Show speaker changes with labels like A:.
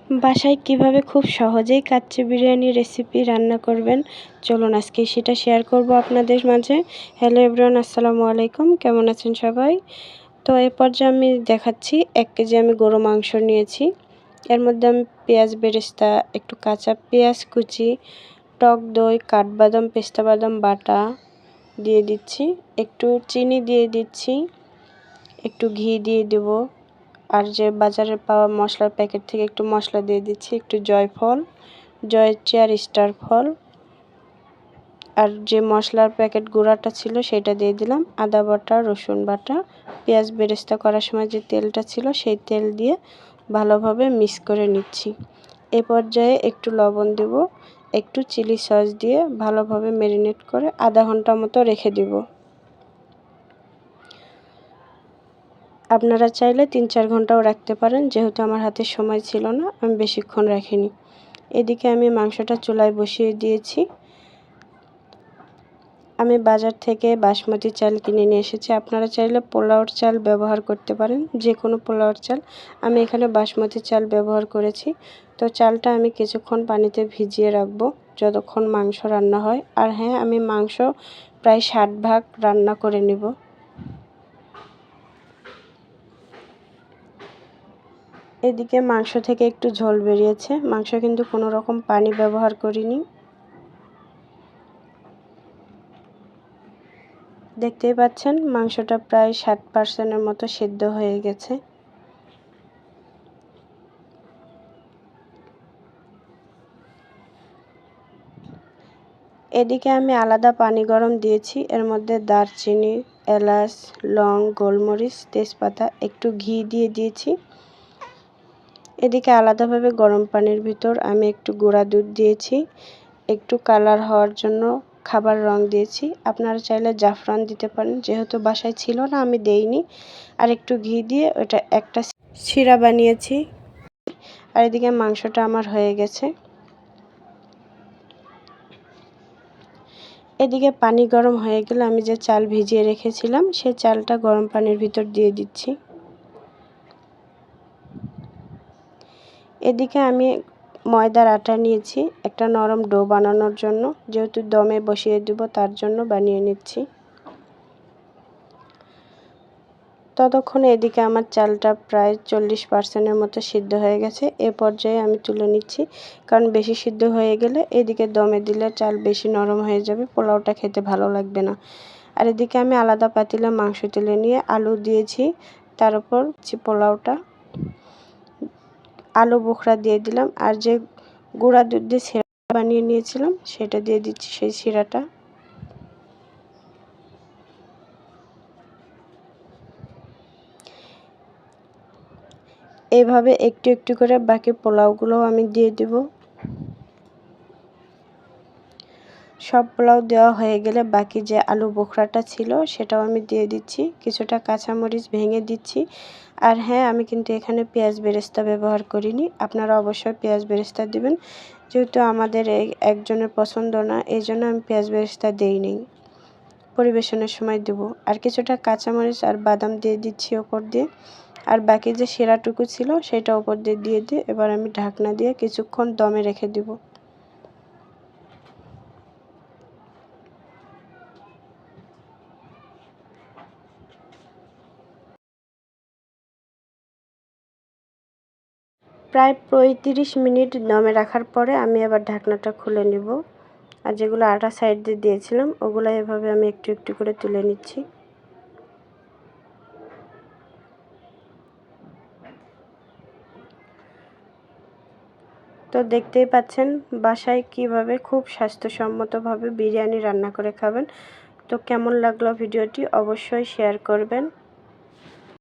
A: বাসায় কিভাবে খুব সহজেই কাচ্চি বিরিয়ানি রেসিপি রান্না করবেন চলুন আজকে সেটা শেয়ার করব আপনাদের মাঝে। হ্যালো এভরিওয়ান, আসসালামু আলাইকুম। কেমন আছেন সবাই? তো এই পর্যায়ে আমি দেখাচ্ছি 1 কেজি আমি গরু মাংস নিয়েছি। এর মধ্যে আমি পেঁয়াজ বেরেস্তা, একটু কাঁচা পেঁয়াজ কুচি, টক দই, কাঠবাদাম, পেস্তা বাদাম বাটা দিয়ে দিচ্ছি, একটু চিনি দিয়ে দিচ্ছি, একটু ঘি দিয়ে দেব, আর যে বাজারে পাওয়া মশলার প্যাকেট থেকে একটু মশলা দিয়ে দিচ্ছি, একটু জয়ফল, জয়ত্রী আর স্টার ফল, আর যে মশলার প্যাকেট গুঁড়াটা ছিল সেটা দিয়ে দিলাম, আদা বাটা, রসুন বাটা, পেঁয়াজ বেরেস্তা করার সময় যে তেলটা ছিল সেই তেল দিয়ে ভালোভাবে মিক্স করে নিচ্ছি। এ পর্যায়ে একটু লবণ দেব, একটু চিলি সস দিয়ে ভালোভাবে ম্যারিনেট করে আধা ঘন্টা মতো রেখে দেব। আপনারা চাইলে 3-4 ঘন্টাও রাখতে পারেন, যেহেতু আমার হাতে সময় ছিল না আমি বেশিক্ষণ রাখিনি। এদিকে আমি মাংসটা চুলায় বসিয়ে দিয়েছি। আমি বাজার থেকে বাসমতি চাল কিনে নিয়ে এসেছি, আপনারা চাইলে পোলাওর চাল ব্যবহার করতে পারেন, যে কোনো পোলাওর চাল। আমি এখানে বাসমতি চাল ব্যবহার করেছি। তো চালটা আমি কিছুক্ষণ পানিতে ভিজিয়ে রাখবো যতক্ষণ মাংস রান্না হয়। আর হ্যাঁ, আমি মাংস প্রায় 60 ভাগ রান্না করে নেব। এদিকে মাংস থেকে একটু ঝোল বেরিয়েছে, মাংস কিন্তু কোনো রকম পানি ব্যবহার করিনি। দেখতেই পাচ্ছেন মাংসটা প্রায় 60% মতো সিদ্ধ হয়ে গেছে। এদিকে আমি আলাদা পানি গরম দিয়েছি, এর মধ্যে দারচিনি, এলাচ, লং, গোলমরিচ, তেজপাতা, একটু ঘি দিয়ে দিয়েছি। এদিকে আলাদাভাবে গরম পানির ভিতর আমি একটু গুঁড়া দুধ দিয়েছি, একটু কালার হওয়ার জন্য খাবার রং দিয়েছি। আপনারা চাইলে জাফরান দিতে পারেন, যেহেতু বাসায় ছিল না আমি দেইনি। আর একটু ঘি দিয়ে ওটা একটা শিরা বানিয়েছি। আর এদিকে মাংসটা আমার হয়ে গেছে। এদিকে পানি গরম হয়ে গেলে আমি যে চাল ভিজিয়ে রেখেছিলাম সেই চালটা গরম পানির ভিতর দিয়ে দিচ্ছি। এদিকে আমি ময়দার আটা নিয়েছি একটা নরম ডো বানানোর জন্য, যেহেতু দমে বসিয়ে দেব তার জন্য বানিয়ে নিচ্ছি। ততক্ষণে এদিকে আমার চালটা প্রায় 40% মতো সিদ্ধ হয়ে গেছে। এ পর্যায়ে আমি তুলে নিচ্ছি, কারণ বেশি সিদ্ধ হয়ে গেলে এদিকে দমে দিলে চাল বেশি নরম হয়ে যাবে, পোলাওটা খেতে ভালো লাগবে না। আর এদিকে আমি আলাদা পাতিলে মাংস তুলে নিয়ে আলু দিয়েছি, তার উপর পোলাওটা আলু বোখরা দিয়ে দিলাম, আর যে গুঁড়া দুধ দিয়ে শিরা বানিয়ে নিয়েছিলাম সেটা দিয়ে দিচ্ছি, সেই শিরাটা। এইভাবে একটু একটু করে বাকি পোলাওগুলোও আমি দিয়ে দেব। সব পোলাও দেওয়া হয়ে গেলে বাকি যে আলু বোখরাটা ছিল সেটাও আমি দিয়ে দিচ্ছি, কিছুটা কাঁচামরিচ ভেঙে দিচ্ছি। আর হ্যাঁ, আমি কিন্তু এখানে পেঁয়াজ বেরেস্তা ব্যবহার করিনি, আপনারা অবশ্যই পেঁয়াজ বেরেস্তা দিবেন। যেহেতু আমাদের একজনের পছন্দ না, এই জন্য আমি পেঁয়াজ বেরেস্তা দেইনি, পরিবেশনের সময় দেব। আর কিছুটা কাঁচামরিচ আর বাদাম দিয়ে দিচ্ছি ওপর দিয়ে। আর বাকি যে শিরাটুকু ছিল সেটা ওপর দিয়ে এবার আমি ঢাকনা দিয়ে কিছুক্ষণ দমে রেখে দেব। প্রায় 35 মিনিট দমে রাখার পরে আমি আবার ঢাকনাটা খুলে নেব। আর যেগুলো আটা সাইড দিয়ে দিয়েছিলাম ওগুলো এভাবে আমি একটু একটু করে তুলে নিচ্ছি। তো দেখতেই পাচ্ছেন বাসায় কিভাবে খুব স্বাস্থ্যসম্মতভাবে বিরিয়ানি রান্না করে খাবেন। তো কেমন লাগলো ভিডিওটি অবশ্যই শেয়ার করবেন।